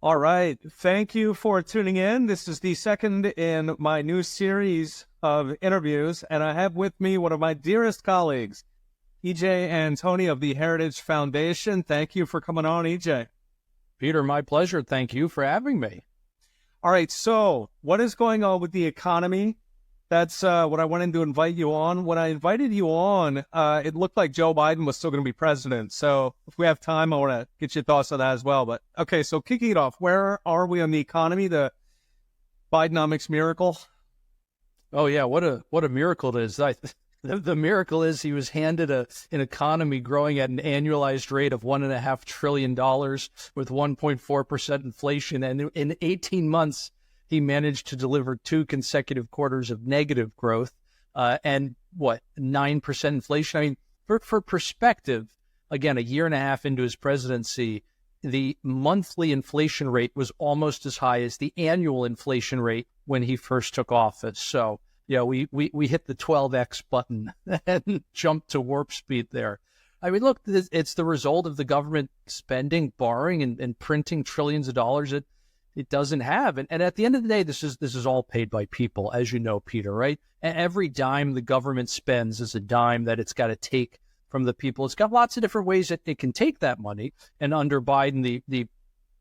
All right. Thank you for tuning in. This is the second in my new series of interviews, and I have with me one of my dearest colleagues, EJ Antoni of the Heritage Foundation. Thank you for coming on, EJ. Peter, my pleasure. Thank you for having me. All right. So what is going on with the economy? That's what I wanted to invite you on. When I invited you on, it looked like Joe Biden was still going to be president. So if we have time, I want to get your thoughts on that as well. But okay, so kicking it off, where are we on the economy, the Bidenomics miracle? Oh yeah, what a miracle it is! The miracle is he was handed an economy growing at an annualized rate of $1.5 trillion with 1.4% inflation, and in 18 months. He managed to deliver 2 consecutive quarters of negative growth and 9% inflation. I mean, for perspective, again, a year and a half into his presidency, the monthly inflation rate was almost as high as the annual inflation rate when he first took office. So, we hit the 12x button and jumped to warp speed there. I mean, look, it's the result of the government spending, borrowing, and printing trillions of dollars. It doesn't have. And at the end of the day, this is all paid by people, as you know, Peter, right? And every dime the government spends is a dime that it's got to take from the people. It's got lots of different ways that it can take that money. And under Biden, the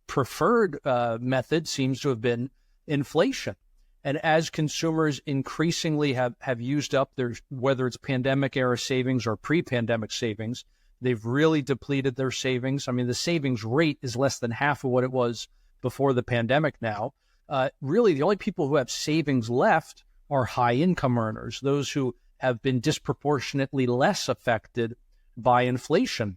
preferred method seems to have been inflation. And as consumers increasingly have used up their, whether it's pandemic era savings or pre-pandemic savings, they've really depleted their savings. I mean, the savings rate is less than half of what it was before the pandemic now. Really, the only people who have savings left are high income earners, those who have been disproportionately less affected by inflation.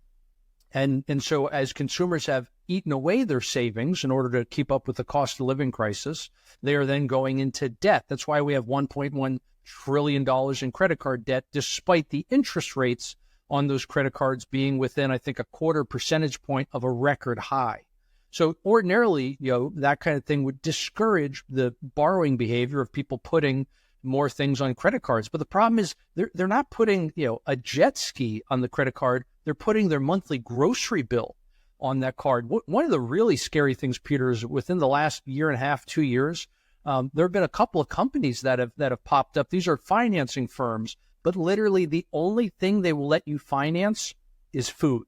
And so as consumers have eaten away their savings in order to keep up with the cost of living crisis, they are then going into debt. That's why we have $1.1 trillion in credit card debt, despite the interest rates on those credit cards being within, I think, a 0.25 percentage point of a record high. So ordinarily, that kind of thing would discourage the borrowing behavior of people putting more things on credit cards. But the problem is they're not putting, a jet ski on the credit card. They're putting their monthly grocery bill on that card. One of the really scary things, Peter, is within the last year and a half, 2 years, there have been a couple of companies that have popped up. These are financing firms, but literally the only thing they will let you finance is food.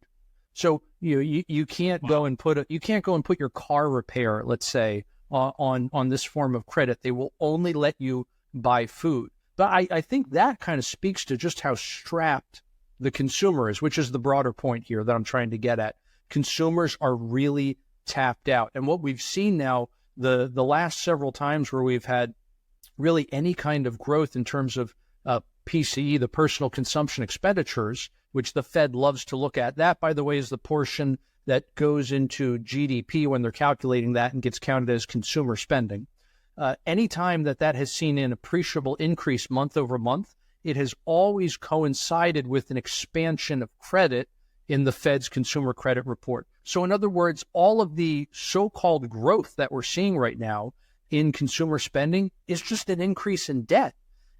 So you can't go and put your car repair, let's say, on this form of credit. They will only let you buy food. But I think that kind of speaks to just how strapped the consumer is, which is the broader point here that I'm trying to get at. Consumers are really tapped out. And what we've seen now, the last several times where we've had really any kind of growth in terms of PCE, the personal consumption expenditures, which the Fed loves to look at. That, by the way, is the portion that goes into GDP when they're calculating that and gets counted as consumer spending. Anytime that has seen an appreciable increase month over month, it has always coincided with an expansion of credit in the Fed's consumer credit report. So in other words, all of the so-called growth that we're seeing right now in consumer spending is just an increase in debt.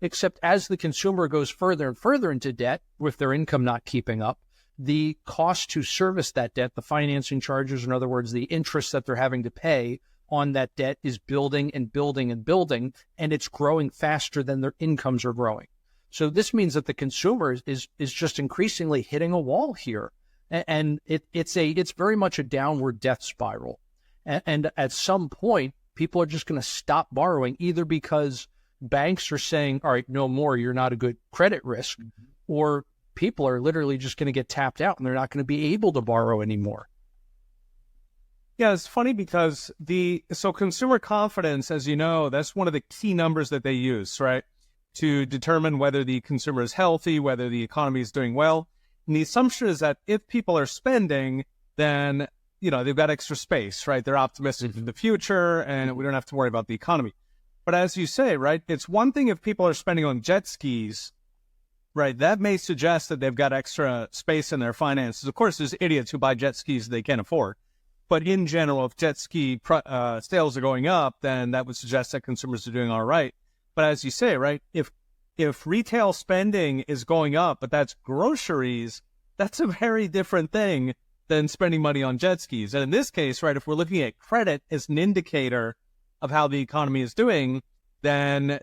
Except as the consumer goes further and further into debt, with their income not keeping up, the cost to service that debt, the financing charges, in other words, the interest that they're having to pay on that debt is building and building and building, and it's growing faster than their incomes are growing. So this means that the consumer is just increasingly hitting a wall here. And it's very much a downward death spiral. And at some point, people are just going to stop borrowing, either because banks are saying, all right, no more, you're not a good credit risk, or people are literally just going to get tapped out and they're not going to be able to borrow anymore. Yeah, it's funny because so consumer confidence, as you know, that's one of the key numbers that they use, right, to determine whether the consumer is healthy, whether the economy is doing well. And the assumption is that if people are spending, then, they've got extra space, right? They're optimistic for the future and we don't have to worry about the economy. But as you say, right, it's one thing if people are spending on jet skis, right? That may suggest that they've got extra space in their finances. Of course, there's idiots who buy jet skis they can't afford. But in general, if jet ski sales are going up, then that would suggest that consumers are doing all right. But as you say, right, if retail spending is going up, but that's groceries, that's a very different thing than spending money on jet skis. And in this case, right, if we're looking at credit as an indicator of how the economy is doing, then,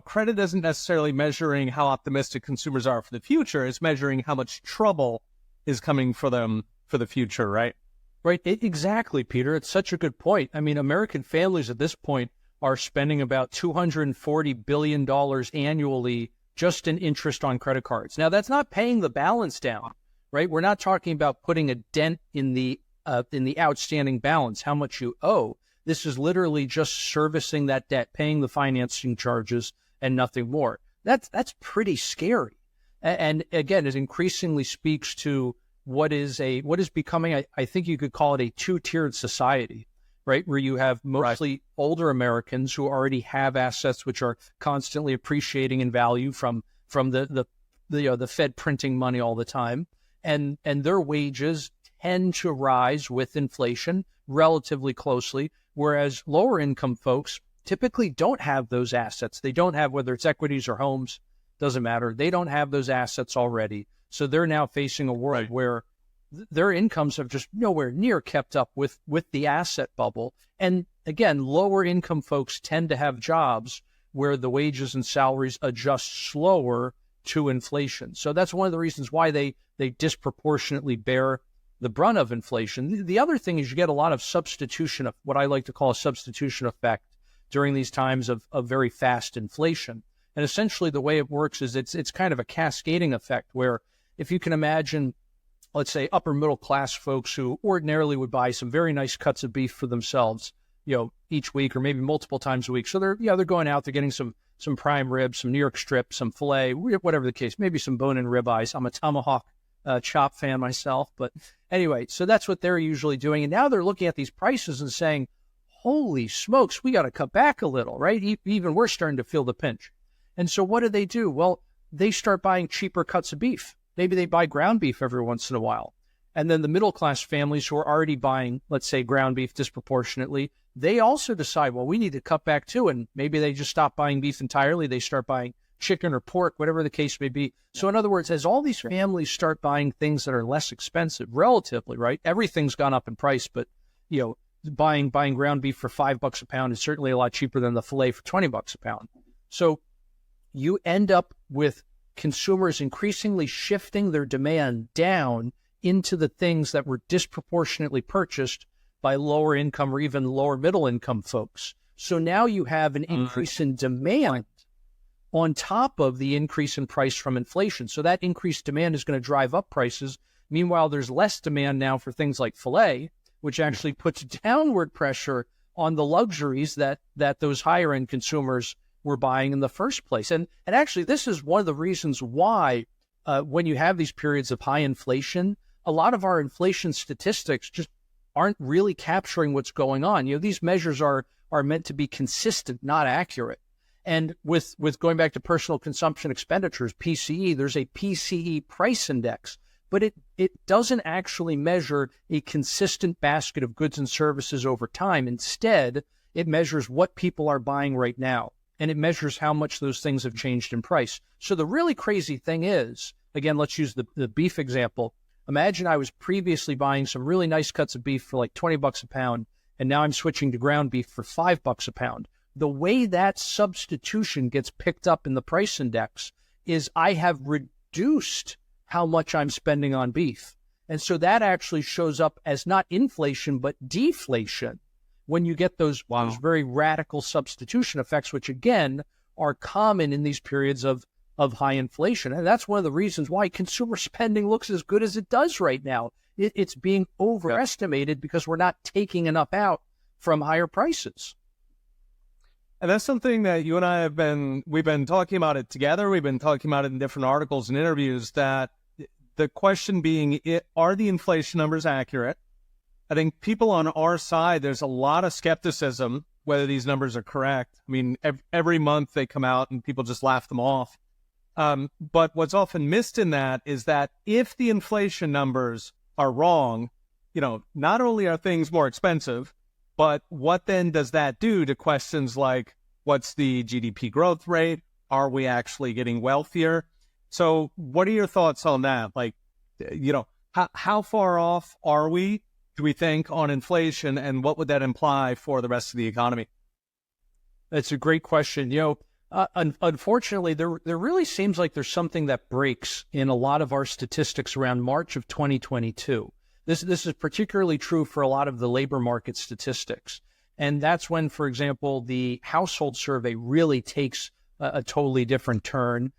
credit isn't necessarily measuring how optimistic consumers are for the future. It's measuring how much trouble is coming for them for the future, right? Right. Exactly, Peter. It's such a good point. I mean, American families at this point are spending about $240 billion annually just in interest on credit cards. Now, that's not paying the balance down, right? We're not talking about putting a dent in the outstanding balance, how much you owe. This is literally just servicing that debt, paying the financing charges, and nothing more. That's pretty scary. And again, it increasingly speaks to what is becoming, I think you could call it a two-tiered society, right? Where you have mostly older Americans who already have assets which are constantly appreciating in value from the Fed printing money all the time, and their wages tend to rise with inflation relatively closely, whereas lower income folks typically don't have those assets. They don't have, whether it's equities or homes, doesn't matter. They don't have those assets already. So they're now facing a world where their incomes have just nowhere near kept up with the asset bubble. And again, lower income folks tend to have jobs where the wages and salaries adjust slower to inflation. So that's one of the reasons why they disproportionately bear the brunt of inflation. The other thing is you get a lot of substitution, of what I like to call a substitution effect during these times of very fast inflation. And essentially the way it works is it's kind of a cascading effect where, if you can imagine, let's say upper middle class folks who ordinarily would buy some very nice cuts of beef for themselves, each week or maybe multiple times a week. So they're going out, they're getting some prime ribs, some New York strip, some filet, whatever the case, maybe some bone-in ribeyes. I'm a tomahawk chop fan myself, but anyway, so that's what they're usually doing. And now they're looking at these prices and saying, holy smokes, we got to cut back a little, right? Even we're starting to feel the pinch. And so what do? Well, they start buying cheaper cuts of beef. Maybe they buy ground beef every once in a while. And then the middle-class families who are already buying, let's say, ground beef disproportionately, they also decide, well, we need to cut back too. And maybe they just stop buying beef entirely. They start buying chicken or pork, whatever the case may be. So in other words, as all these families start buying things that are less expensive, relatively, right? Everything's gone up in price, but, buying ground beef for $5 a pound is certainly a lot cheaper than the filet for $20 a pound. So you end up with consumers increasingly shifting their demand down into the things that were disproportionately purchased by lower income or even lower middle income folks. So now you have an increase in demand on top of the increase in price from inflation. So that increased demand is going to drive up prices. Meanwhile, there's less demand now for things like filet, which actually puts downward pressure on the luxuries that those higher end consumers were buying in the first place. And actually, this is one of the reasons why when you have these periods of high inflation, a lot of our inflation statistics just aren't really capturing what's going on. These measures are meant to be consistent, not accurate. And with going back to personal consumption expenditures, PCE, there's a PCE price index, but it doesn't actually measure a consistent basket of goods and services over time. Instead, it measures what people are buying right now, and it measures how much those things have changed in price. So the really crazy thing is, again, let's use the beef example. Imagine I was previously buying some really nice cuts of beef for like $20 a pound, and now I'm switching to ground beef for $5 a pound. The way that substitution gets picked up in the price index is I have reduced how much I'm spending on beef. And so that actually shows up as not inflation, but deflation when you get those very radical substitution effects, which again are common in these periods of high inflation. And that's one of the reasons why consumer spending looks as good as it does right now. It's being overestimated because we're not taking enough out from higher prices. And that's something that you and I we've been talking about it together. We've been talking about it in different articles and interviews, that the question being, are the inflation numbers accurate? I think people on our side, there's a lot of skepticism whether these numbers are correct. I mean, every month they come out and people just laugh them off. But what's often missed in that is that if the inflation numbers are wrong, not only are things more expensive, but what then does that do to questions like, what's the GDP growth rate? Are we actually getting wealthier? So what are your thoughts on that? Like, how far off are we, do we think, on inflation, and what would that imply for the rest of the economy? That's a great question. Unfortunately, there really seems like there's something that breaks in a lot of our statistics around March of 2022. This is particularly true for a lot of the labor market statistics. And that's when, for example, the household survey really takes a totally different turn.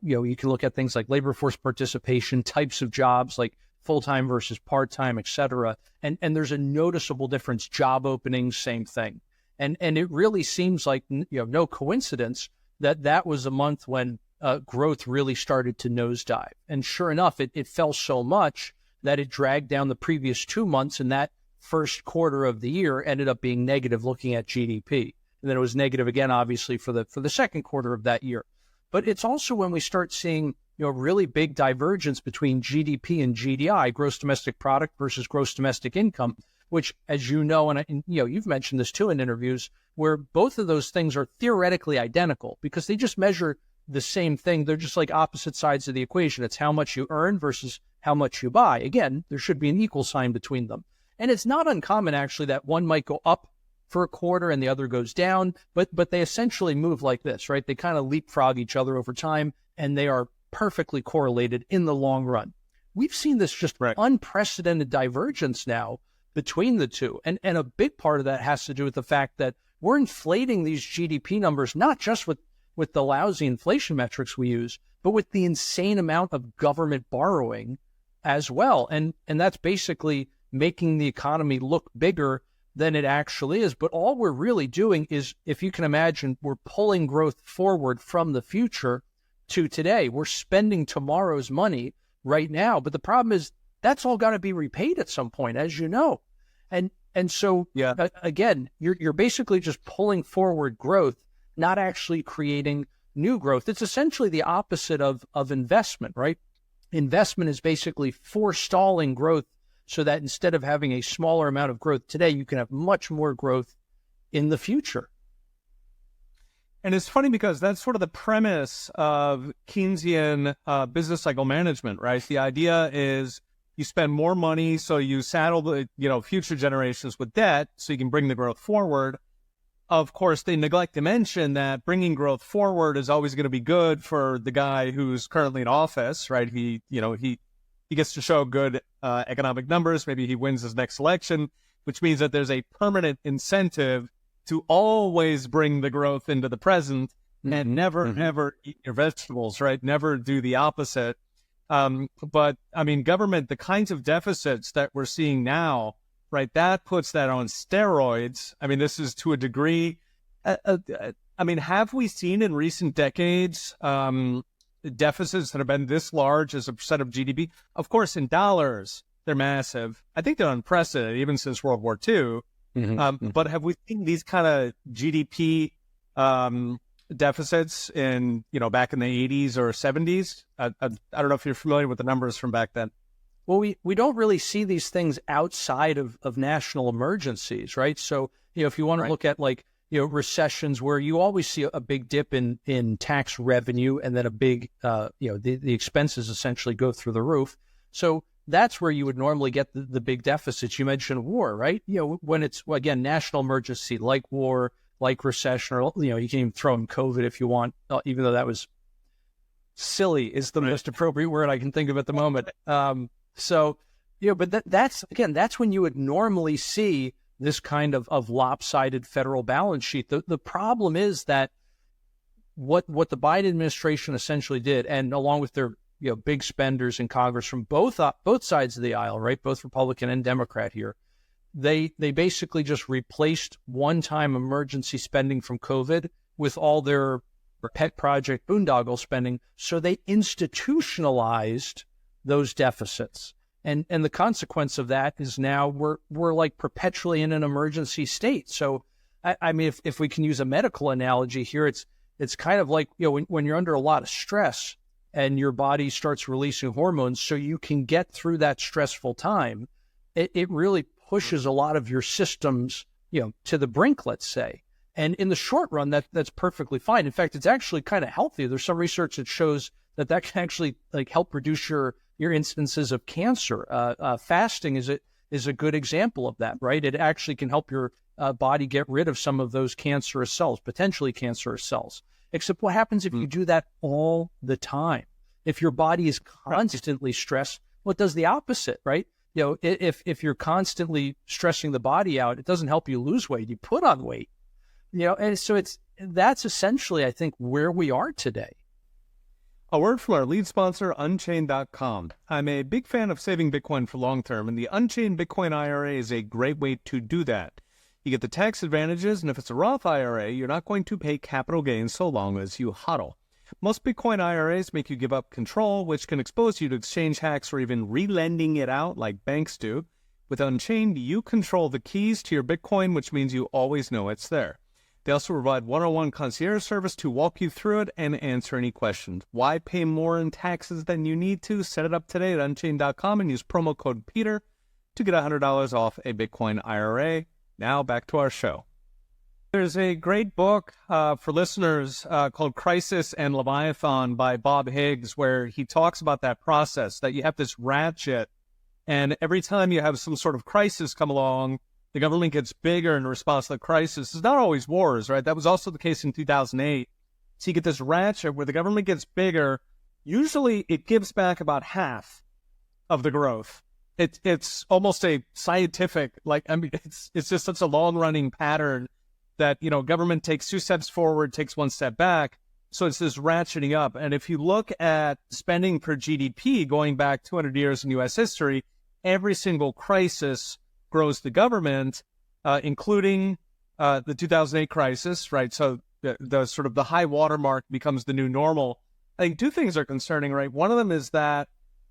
You can look at things like labor force participation, types of jobs like full-time versus part-time, et cetera. And there's a noticeable difference. Job openings, same thing. And it really seems like, no coincidence that was a month when growth really started to nosedive. And sure enough, it fell so much that it dragged down the previous 2 months, and that first quarter of the year ended up being negative looking at GDP. And then it was negative again, obviously, for the second quarter of that year. But it's also when we start seeing really big divergence between GDP and GDI, gross domestic product versus gross domestic income, which, as you know, and you've mentioned this too in interviews, where both of those things are theoretically identical because they just measure the same thing. They're just like opposite sides of the equation. It's how much you earn versus how much you buy. Again, there should be an equal sign between them. And it's not uncommon, actually, that one might go up for a quarter and the other goes down, but they essentially move like this, right? They kind of leapfrog each other over time, and they are perfectly correlated in the long run. We've seen this just unprecedented divergence now between the two. And a big part of that has to do with the fact that we're inflating these GDP numbers, not just with the lousy inflation metrics we use, but with the insane amount of government borrowing as well. And that's basically making the economy look bigger than it actually is. But all we're really doing is, if you can imagine, we're pulling growth forward from the future to today. We're spending tomorrow's money right now. But the problem is that's all got to be repaid at some point, as you know. And so, again, you're basically just pulling forward growth, not actually creating new growth. It's essentially the opposite of investment, right? Investment is basically forestalling growth so that instead of having a smaller amount of growth today, you can have much more growth in the future. And it's funny because that's sort of the premise of Keynesian business cycle management, right? The idea is you spend more money, so you saddle the future generations with debt, so you can bring the growth forward. Of course, they neglect to mention that bringing growth forward is always going to be good for the guy who's currently in office, right? He gets to show good economic numbers. Maybe he wins his next election, which means that there's a permanent incentive to always bring the growth into the present and never eat your vegetables, right? Never do the opposite. But I mean, government, the kinds of deficits that we're seeing now, right, that puts that on steroids. I mean, this is to a degree. I mean, have we seen in recent decades deficits that have been this large as a percent of GDP? Of course, in dollars, they're massive. I think they're unprecedented, even since World War II. But have we seen these kind of GDP deficits in, back in the 80s or 70s? I don't know if you're familiar with the numbers from back then. Well, we don't really see these things outside of national emergencies, right? So, if you want to look at recessions where you always see a big dip in tax revenue and then a big, the expenses essentially go through the roof. So that's where you would normally get the big deficits. You mentioned war, right? When it's, again, national emergency like war, like recession, or, you can even throw in COVID if you want, even though that was silly is the most appropriate word I can think of at the moment. But that's when you would normally see this kind of lopsided federal balance sheet. The problem is that what the Biden administration essentially did, and along with their big spenders in Congress from both sides of the aisle, right, both Republican and Democrat here, they basically just replaced one-time emergency spending from COVID with all their pet project boondoggle spending. So they institutionalized those deficits. And the consequence of that is now we're like perpetually in an emergency state. So, I mean, if we can use a medical analogy here, it's kind of like, when you're under a lot of stress and your body starts releasing hormones so you can get through that stressful time, it really pushes a lot of your systems, to the brink, let's say. And in the short run, that's perfectly fine. In fact, it's actually kind of healthy. There's some research that shows that can actually help reduce your your instances of cancer. Fasting is a good example of that, right? It actually can help your body get rid of some of those cancerous cells, potentially cancerous cells. Except what happens if you do that all the time? If your body is constantly stressed, well, it does the opposite, right? If you're constantly stressing the body out, it doesn't help you lose weight. You put on weight, and so that's essentially, I think, where we are today. A word from our lead sponsor, Unchained.com. I'm a big fan of saving Bitcoin for long term, and the Unchained Bitcoin IRA is a great way to do that. You get the tax advantages, and if it's a Roth IRA, you're not going to pay capital gains so long as you hodl. Most Bitcoin IRAs make you give up control, which can expose you to exchange hacks or even relending it out like banks do. With Unchained, you control the keys to your Bitcoin, which means you always know it's there. They also provide one-on-one concierge service to walk you through it and answer any questions. Why pay more in taxes than you need to? Set it up today at Unchained.com and use promo code PETER to get $100 off a Bitcoin IRA. Now back to our show. There's a great book for listeners called Crisis and Leviathan by Bob Higgs, where he talks about that process, that you have this ratchet, and every time you have some sort of crisis come along, the government gets bigger in response to the crisis. It's not always wars, right? That was also the case in 2008. So you get this ratchet where the government gets bigger. Usually it gives back about half of the growth. It's almost a scientific, it's just such a long-running pattern that, government takes 2 steps forward, takes 1 step back. So it's this ratcheting up. And if you look at spending per GDP going back 200 years in U.S. history, every single crisis grows the government, including the 2008 crisis, right? So the sort of the high watermark becomes the new normal. I think 2 things are concerning, right? One of them is that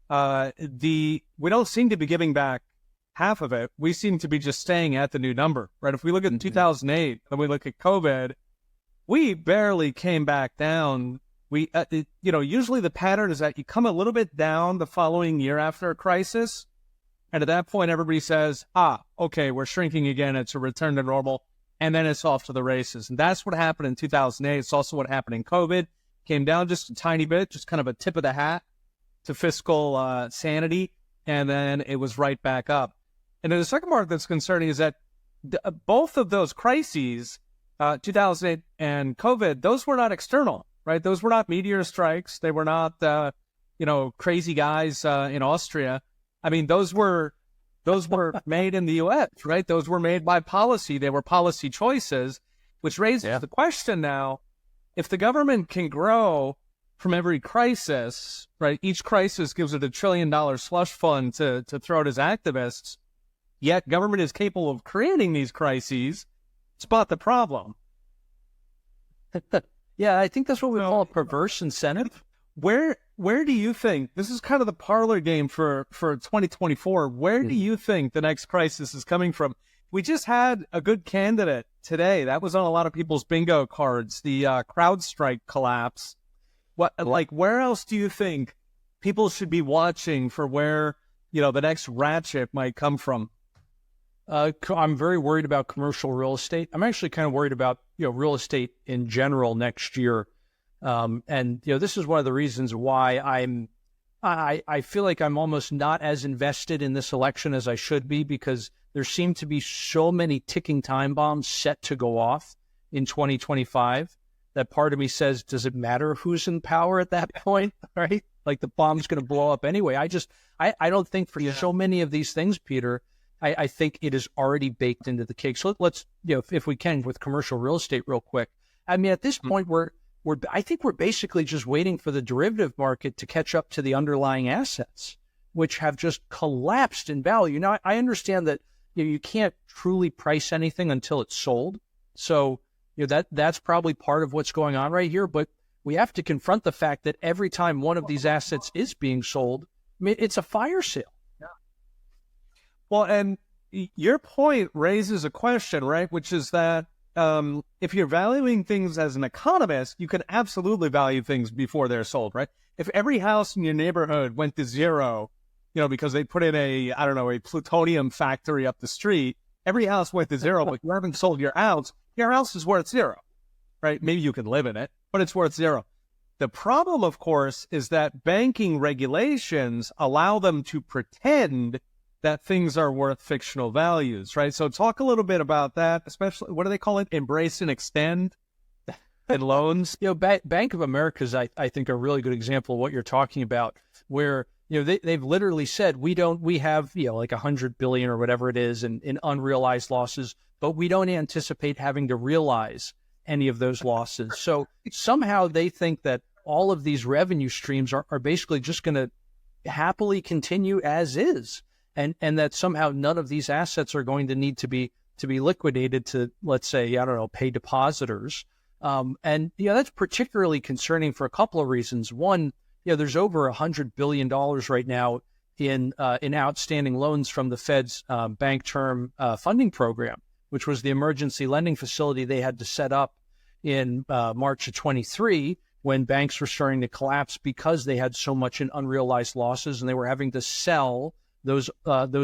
we don't seem to be giving back half of it. We seem to be just staying at the new number, right? If we look at 2008 and we look at COVID, we barely came back down. Usually the pattern is that you come a little bit down the following year after a crisis. And at that point, everybody says, okay, we're shrinking again. It's a return to normal. And then it's off to the races. And that's what happened in 2008. It's also what happened in COVID. Came down just a tiny bit, just kind of a tip of the hat to fiscal sanity. And then it was right back up. And then the second part that's concerning is that both of those crises, 2008 and COVID, those were not external, right? Those were not meteor strikes. They were not, crazy guys in Austria. I mean, those were made in the U.S., right? Those were made by policy. They were policy choices, which raises the question now, if the government can grow from every crisis, right? Each crisis gives it $1 trillion slush fund to throw at his activists, yet government is capable of creating these crises. Spot the problem. Yeah, I think that's what we call a perverse incentive. Where do you think, this is kind of the parlor game for 2024, where do you think the next crisis is coming from? We just had a good candidate today. That was on a lot of people's bingo cards, the CrowdStrike collapse. Where else do you think people should be watching for where, the next ratchet might come from? I'm very worried about commercial real estate. I'm actually kind of worried about, real estate in general next year. This is one of the reasons why I feel like I'm almost not as invested in this election as I should be, because there seem to be so many ticking time bombs set to go off in 2025 that part of me says, does it matter who's in power at that point, right? Like the bomb's going to blow up anyway. I don't think for so many of these things, Peter, I think it is already baked into the cake. So let's, if we can, with commercial real estate real quick. I mean, at this point, I think we're basically just waiting for the derivative market to catch up to the underlying assets, which have just collapsed in value. Now, I understand that you can't truly price anything until it's sold. So that's probably part of what's going on right here. But we have to confront the fact that every time one of these assets is being sold, I mean, it's a fire sale. Yeah. Well, and your point raises a question, right? Which is that if you're valuing things as an economist, you can absolutely value things before they're sold, right? If every house in your neighborhood went to zero, because they put in a plutonium factory up the street, every house went to zero, but you haven't sold your house is worth zero, right? Maybe you can live in it, but it's worth zero. The problem, of course, is that banking regulations allow them to pretend that things are worth fictional values, right? So talk a little bit about that, especially, what do they call it? Embrace and extend in loans. Bank of America is, I think, a really good example of what you're talking about, where, they've literally said, we have, like 100 billion or whatever it is in unrealized losses, but we don't anticipate having to realize any of those losses. So somehow they think that all of these revenue streams are basically just going to happily continue as is. And that somehow none of these assets are going to need to be liquidated to, let's say, I don't know, pay depositors. And that's particularly concerning for a couple of reasons. One, there's over $100 billion right now in outstanding loans from the Fed's bank term funding program, which was the emergency lending facility they had to set up in March of 23, when banks were starting to collapse because they had so much in unrealized losses, and they were having to sell those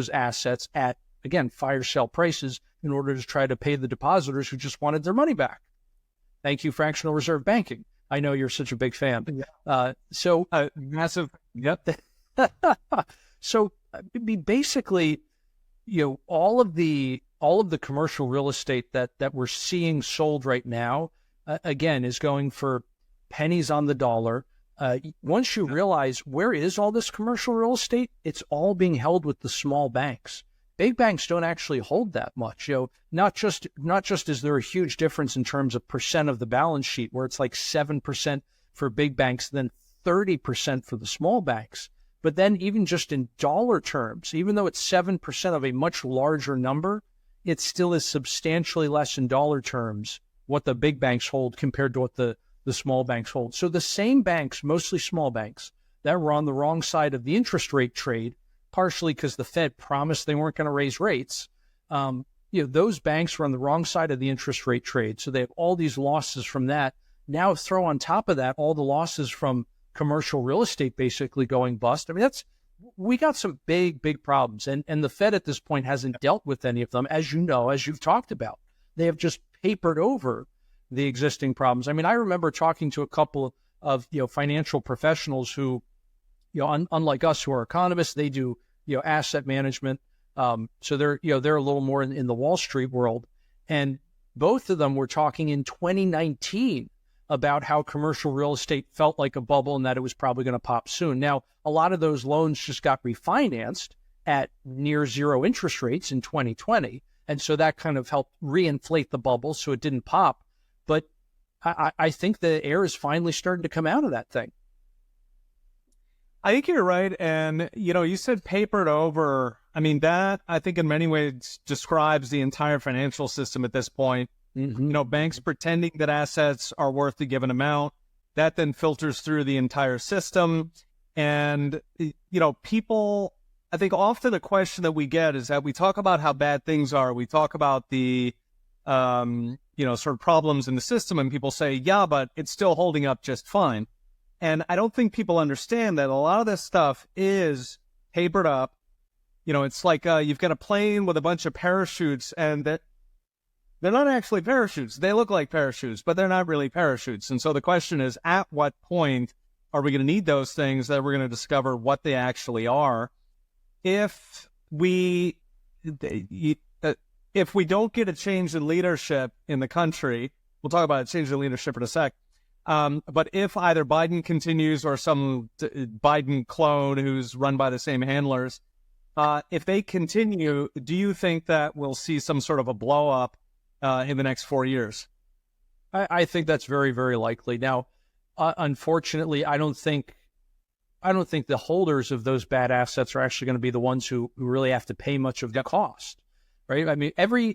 assets at, again, fire sale prices in order to try to pay the depositors who just wanted their money back. Thank you, fractional reserve banking. I know you're such a big fan. Massive. Yep. So basically, all of the commercial real estate that we're seeing sold right now, again, is going for pennies on the dollar. Once you realize, where is all this commercial real estate? It's all being held with the small banks. Big banks don't actually hold that much. Not just is there a huge difference in terms of percent of the balance sheet, where it's like 7% for big banks, then 30% for the small banks. But then even just in dollar terms, even though it's 7% of a much larger number, it still is substantially less in dollar terms what the big banks hold compared to what the small banks hold. So the same banks, mostly small banks, that were on the wrong side of the interest rate trade, partially because the Fed promised they weren't going to raise rates, those banks were on the wrong side of the interest rate trade. So they have all these losses from that. Now throw on top of that all the losses from commercial real estate basically going bust. I mean, we got some big, big problems. And the Fed at this point hasn't dealt with any of them, as you've talked about. They have just papered over the existing problems. I mean, I remember talking to a couple of financial professionals who, unlike us who are economists, they do asset management. So they're a little more in the Wall Street world, and both of them were talking in 2019 about how commercial real estate felt like a bubble and that it was probably going to pop soon. Now, a lot of those loans just got refinanced at near zero interest rates in 2020, and so that kind of helped reinflate the bubble so it didn't pop. But I think the air is finally starting to come out of that thing. I think you're right. And, you said papered over. I mean, that, I think, in many ways describes the entire financial system at this point. Mm-hmm. Banks pretending that assets are worth a given amount. That then filters through the entire system. And, people, I think often a question that we get is that we talk about how bad things are. We talk about the, sort of problems in the system, and people say, yeah, but it's still holding up just fine. And I don't think people understand that a lot of this stuff is papered up. It's like you've got a plane with a bunch of parachutes, and that they're not actually parachutes. They look like parachutes, but they're not really parachutes. And so the question is, at what point are we going to need those things that we're going to discover what they actually are? If we don't get a change in leadership in the country, we'll talk about a change in leadership in a sec. But if either Biden continues or some Biden clone who's run by the same handlers, if they continue, do you think that we'll see some sort of a blow up in the next 4 years? I think that's very, very likely. Now, unfortunately, I don't think the holders of those bad assets are actually going to be the ones who really have to pay much of the cost, right? I mean,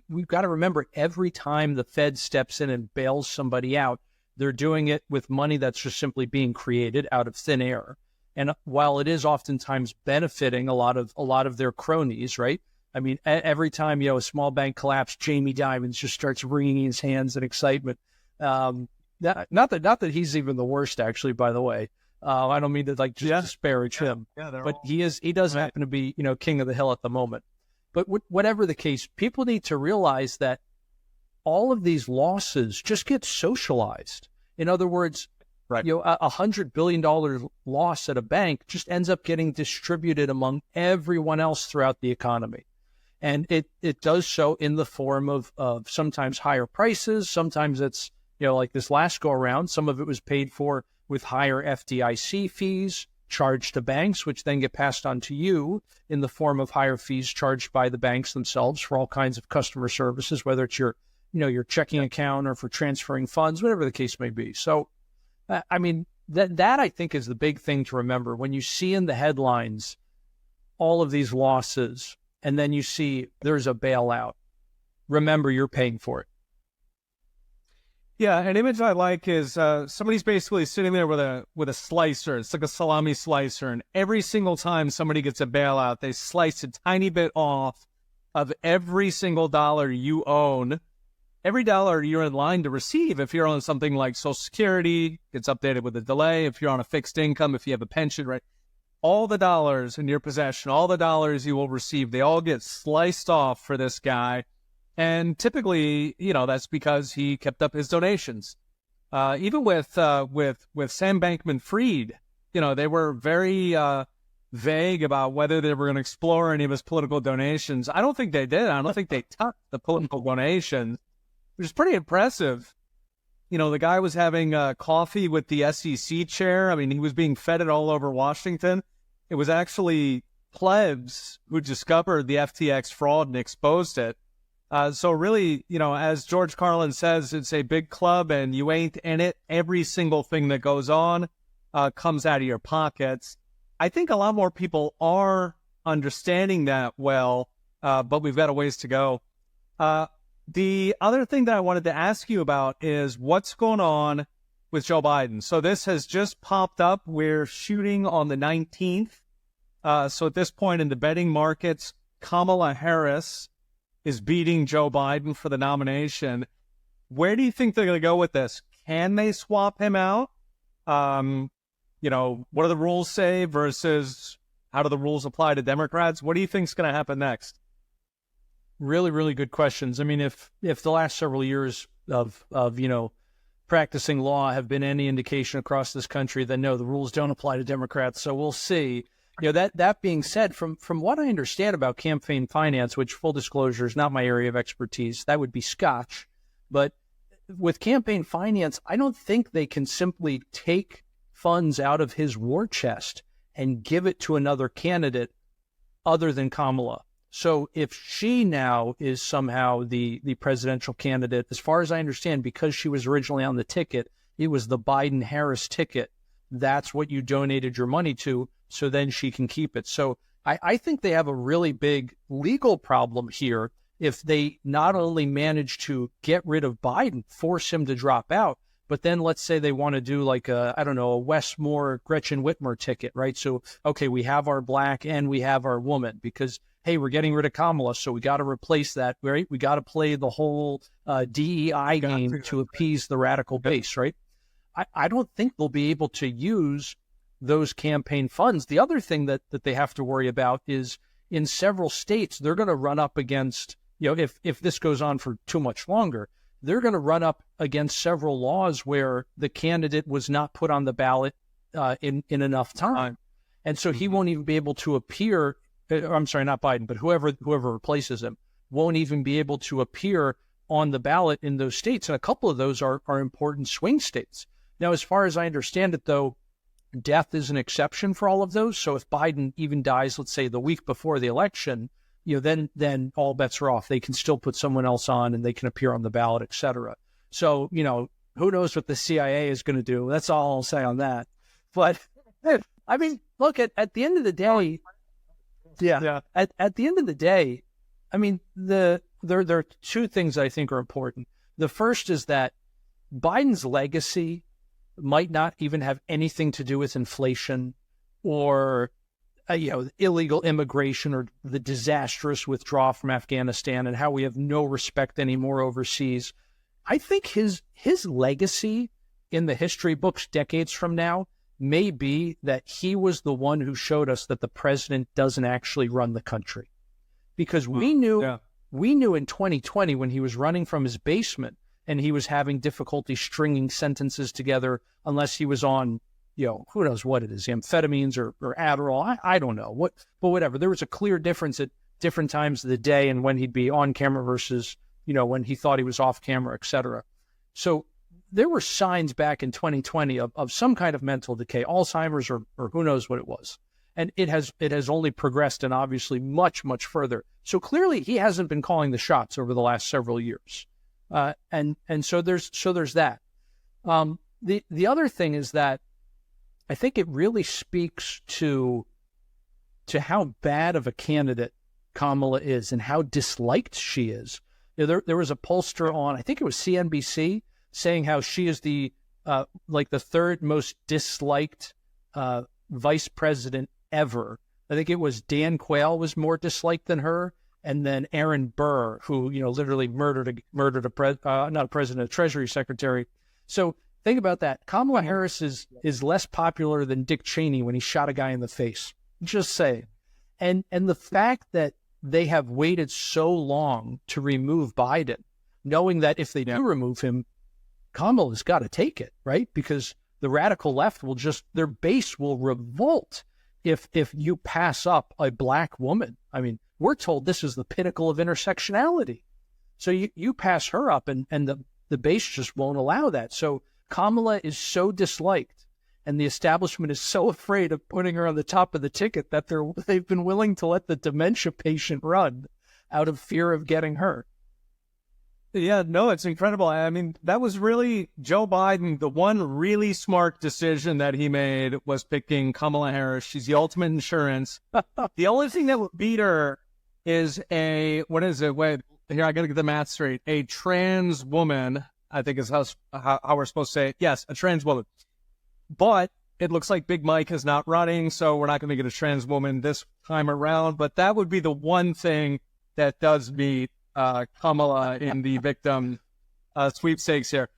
we've got to remember, every time the Fed steps in and bails somebody out, they're doing it with money that's just simply being created out of thin air. And while it is oftentimes benefiting a lot of their cronies, right? I mean, every time, a small bank collapse, Jamie Dimon just starts wringing his hands in excitement. Not that he's even the worst, actually, by the way. I don't mean to disparage him, but he does happen to be, king of the hill at the moment. But whatever the case, people need to realize that all of these losses just get socialized. In other words, Right. $100 billion loss at a bank just ends up getting distributed among everyone else throughout the economy. And it does so in the form of sometimes higher prices. Sometimes it's, like this last go around, some of it was paid for with higher FDIC fees charged to banks, which then get passed on to you in the form of higher fees charged by the banks themselves for all kinds of customer services, whether it's your checking account or for transferring funds, whatever the case may be. So, I mean, that I think is the big thing to remember. When you see in the headlines all of these losses, and then you see there's a bailout, remember you're paying for it. Yeah, an image I like is somebody's basically sitting there with a slicer. It's like a salami slicer, and every single time somebody gets a bailout, they slice a tiny bit off of every single dollar you own, every dollar you're in line to receive. If you're on something like Social Security, it's updated with a delay. If you're on a fixed income, if you have a pension, right? All the dollars in your possession, all the dollars you will receive, they all get sliced off for this guy. And typically, that's because he kept up his donations. Even with Sam Bankman-Fried, they were very vague about whether they were going to explore any of his political donations. I don't think they did. I don't think they touched the political donations, which is pretty impressive. The guy was having coffee with the SEC chair. I mean, he was being fed it all over Washington. It was actually plebs who discovered the FTX fraud and exposed it. So really, as George Carlin says, it's a big club and you ain't in it. Every single thing that goes on comes out of your pockets. I think a lot more people are understanding that well, but we've got a ways to go. The other thing that I wanted to ask you about is what's going on with Joe Biden. So this has just popped up. We're shooting on the 19th. So at this point in the betting markets, Kamala Harris is beating Joe Biden for the nomination. Where do you think they're going to go with this? Can they swap him out? What do the rules say versus how do the rules apply to Democrats? What do you think is going to happen next? Really, really good questions. I mean, if the last several years of practicing law have been any indication across this country, then no, the rules don't apply to Democrats. So we'll see. That being said, from what I understand about campaign finance, which full disclosure is not my area of expertise, that would be Scotch. But with campaign finance, I don't think they can simply take funds out of his war chest and give it to another candidate other than Kamala. So if she now is somehow the presidential candidate, as far as I understand, because she was originally on the ticket, it was the Biden-Harris ticket. That's what you donated your money to, so then she can keep it. So I think they have a really big legal problem here if they not only manage to get rid of Biden, force him to drop out, but then let's say they want to do like a Westmore Gretchen Whitmer ticket, right? So, okay, we have our black and we have our woman because, hey, we're getting rid of Kamala, so we got to replace that, right? We got to play the whole DEI game to appease the radical base, right? I don't think they'll be able to use those campaign funds. The other thing that they have to worry about is in several states, they're going to run up against, if this goes on for too much longer, they're going to run up against several laws where the candidate was not put on the ballot in enough time. And so he won't even be able to appear. I'm sorry, not Biden, but whoever replaces him won't even be able to appear on the ballot in those states. And a couple of those are important swing states. Now, as far as I understand it, though, death is an exception for all of those. So if Biden even dies, let's say the week before the election, then all bets are off. They can still put someone else on and they can appear on the ballot, et cetera. So, who knows what the CIA is going to do? That's all I'll say on that. But I mean, look, at the end of the day, at the end of the day, I mean, there are two things I think are important. The first is that Biden's legacy might not even have anything to do with inflation or illegal immigration or the disastrous withdrawal from Afghanistan and how we have no respect anymore overseas. I think his legacy in the history books decades from now may be that he was the one who showed us that the president doesn't actually run the country. Because we knew in 2020 when he was running from his basement and he was having difficulty stringing sentences together unless he was on, who knows what it is, amphetamines or Adderall. I don't know but whatever. There was a clear difference at different times of the day and when he'd be on camera versus, when he thought he was off camera, et cetera. So there were signs back in 2020 of some kind of mental decay, Alzheimer's or who knows what it was. And it has only progressed and obviously much, much further. So clearly he hasn't been calling the shots over the last several years. And so there's that. The other thing is that I think it really speaks to how bad of a candidate Kamala is and how disliked she is. There was a pollster on, I think it was CNBC, saying how she is the third most disliked vice president ever. I think it was Dan Quayle was more disliked than her, and then Aaron Burr, who literally murdered not a president, a Treasury secretary. So think about that. Kamala Harris is less popular than Dick Cheney when he shot a guy in the face. Just say, and the fact that they have waited so long to remove Biden, knowing that if they do remove him, Kamala's got to take it, right? Because the radical left their base will revolt if you pass up a black woman. I mean, we're told this is the pinnacle of intersectionality. So you pass her up and the base just won't allow that. So Kamala is so disliked and the establishment is so afraid of putting her on the top of the ticket that they've been willing to let the dementia patient run out of fear of getting her. Yeah, no, it's incredible. I mean, that was really Joe Biden. The one really smart decision that he made was picking Kamala Harris. She's the ultimate insurance. The only thing that would beat her is what is it? Wait, here, I got to get the math straight. A trans woman, I think is how we're supposed to say it. Yes, a trans woman. But it looks like Big Mike is not running, so we're not going to get a trans woman this time around. But that would be the one thing that does beat Kamala in the victim sweepstakes here.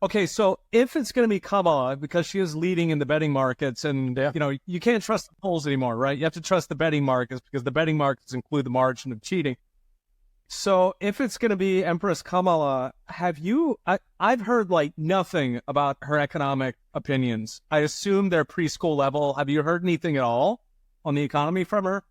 Okay, so if it's going to be Kamala, because she is leading in the betting markets, and you can't trust the polls anymore, right? You have to trust the betting markets because the betting markets include the margin of cheating. So if it's going to be Empress Kamala, I've heard nothing about her economic opinions. I assume they're preschool level. Have you heard anything at all on the economy from her?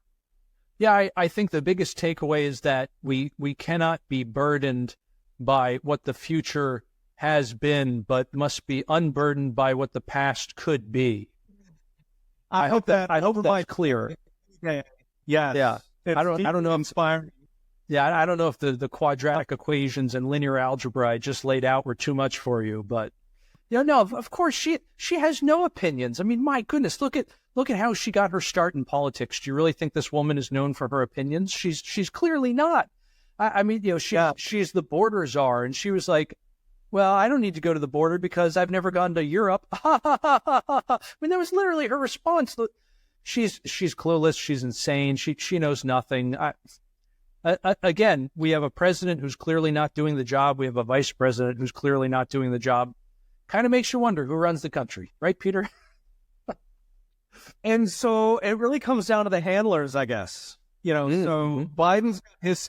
Yeah, I think the biggest takeaway is that we cannot be burdened by what the future has been, but must be unburdened by what the past could be. I hope that's clear. Yeah. Yeah. I don't know. Inspiring. Yeah, I don't know if the quadratic equations and linear algebra I just laid out were too much for you, but no, of course she has no opinions. I mean, my goodness, look at how she got her start in politics. Do you really think this woman is known for her opinions? She's clearly not. I mean, she's the border czar, and she was like, well, I don't need to go to the border because I've never gone to Europe. I mean, that was literally her response. She's clueless. She's insane. She knows nothing. Again, we have a president who's clearly not doing the job. We have a vice president who's clearly not doing the job. Kind of makes you wonder who runs the country, right, Peter? And so it really comes down to the handlers, I guess. So Biden's got his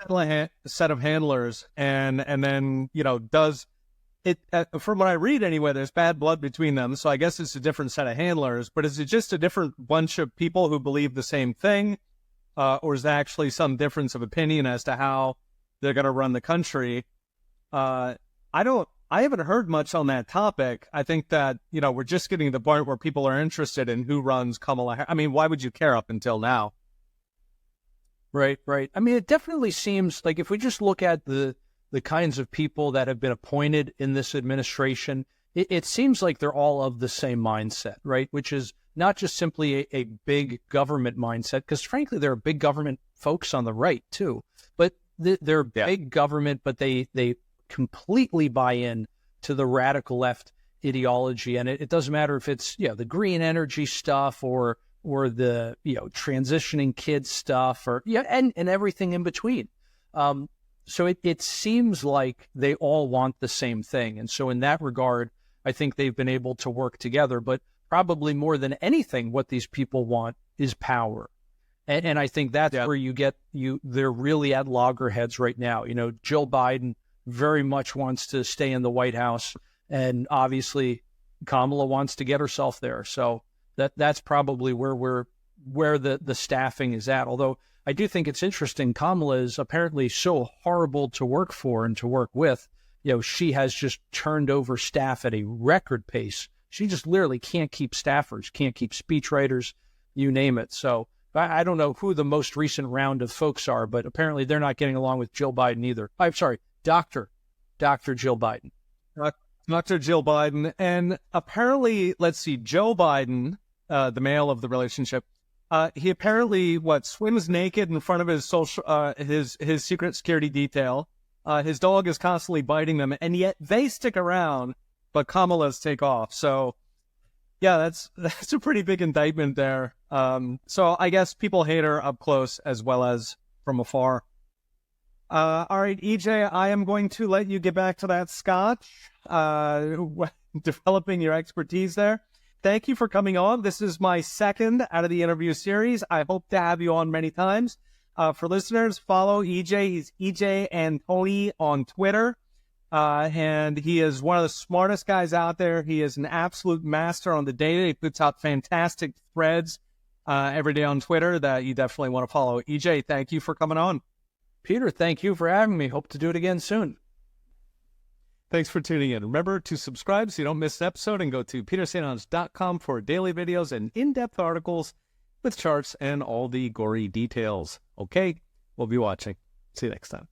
set of handlers, and then does it. From what I read anyway, there's bad blood between them. So I guess it's a different set of handlers. But is it just a different bunch of people who believe the same thing? Or is there actually some difference of opinion as to how they're going to run the country? I haven't heard much on that topic. I think that, we're just getting to the point where people are interested in who runs Kamala Harris. I mean, why would you care up until now? Right. I mean, it definitely seems like if we just look at the kinds of people that have been appointed in this administration, it seems like they're all of the same mindset, right? Which is not just simply a big government mindset, because frankly, there are big government folks on the right too, but they're big government, but they completely buy in to the radical left ideology. And it doesn't matter if it's, the green energy stuff or the, transitioning kids stuff and everything in between. So it seems like they all want the same thing. And so in that regard, I think they've been able to work together, but probably more than anything, what these people want is power. And I think that's where they're really at loggerheads right now. Jill Biden very much wants to stay in the White House, and obviously Kamala wants to get herself there. So that's probably where the staffing is at. Although I do think it's interesting, Kamala is apparently so horrible to work for and to work with. She has just turned over staff at a record pace. She just literally can't keep staffers, can't keep speechwriters, you name it. So I don't know who the most recent round of folks are, but apparently they're not getting along with Jill Biden either. I'm sorry, Dr. Jill Biden. Dr. Jill Biden. And apparently, let's see, Joe Biden, the male of the relationship, he apparently, swims naked in front of his secret security detail. His dog is constantly biting them, and yet they stick around, but Kamala's take off. So, yeah, that's a pretty big indictment there. So I guess people hate her up close as well as from afar. All right, EJ, I am going to let you get back to that scotch, developing your expertise there. Thank you for coming on. This is my second out of the interview series. I hope to have you on many times. For listeners, follow EJ. He's EJ Antoni on Twitter. And he is one of the smartest guys out there. He is an absolute master on the data. He puts out fantastic threads every day on Twitter that you definitely want to follow. EJ, thank you for coming on. Peter, thank you for having me. Hope to do it again soon. Thanks for tuning in. Remember to subscribe so you don't miss an episode, and go to petersanons.com for daily videos and in-depth articles with charts and all the gory details. Okay, we'll be watching. See you next time.